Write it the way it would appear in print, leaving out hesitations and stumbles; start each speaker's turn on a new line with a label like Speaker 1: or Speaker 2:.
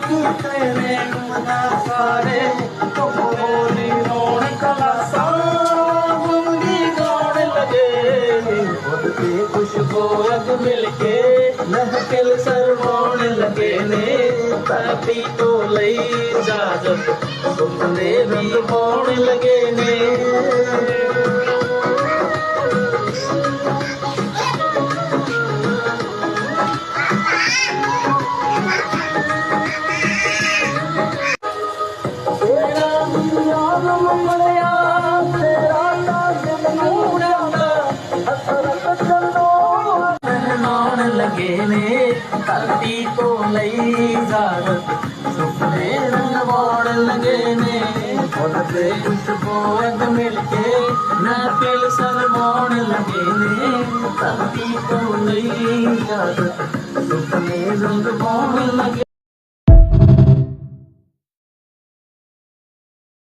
Speaker 1: ਤੇਰੇ ਮਨਾ ਸਾਰੇ ਕੋਲੀ ਰੋਣ ਕਲਾਸਾ ਮੁੰਗੀ ਗਾਉਣ ਲਗੇ ਉਹਦੇ ਖੁਸ਼ਬੂ ਅਗ ਮਿਲ ਕੇ ਮਹਿਫਿਲ ਸਰਵਾਉਣ ਲਗੇ ਨੇ ਧਰਤੀ ਤੋਂ ਲਈ ਇਜਾਜ਼ਤ ਸੁਪਨੇ ਵੀ ਪਾਉਣ ਲਗੇ ਨੇ ਲਗੇ ਨੇ ਧਰਤੀ ਤੋਂ ਲਈ ਇਜਾਜ਼ਤ ਸੁਪਨੇ ਰੰਗਵਾਉਣ ਲਗੇ ਨੇ ਫੁੱਲ ਤੇ ਖੁਸ਼ਬੂ ਅਗ ਮਿਲ ਕੇ ਮਹਿਫਿਲ ਸਰਵਾਉਣ ਲਗੇ ਨੇ ਧਰਤੀ ਤੋਂ ਲਈ ਇਜਾਜ਼ਤ ਸੁਪਨੇ ਰੰਗਵਾਉਣ ਲਗੇ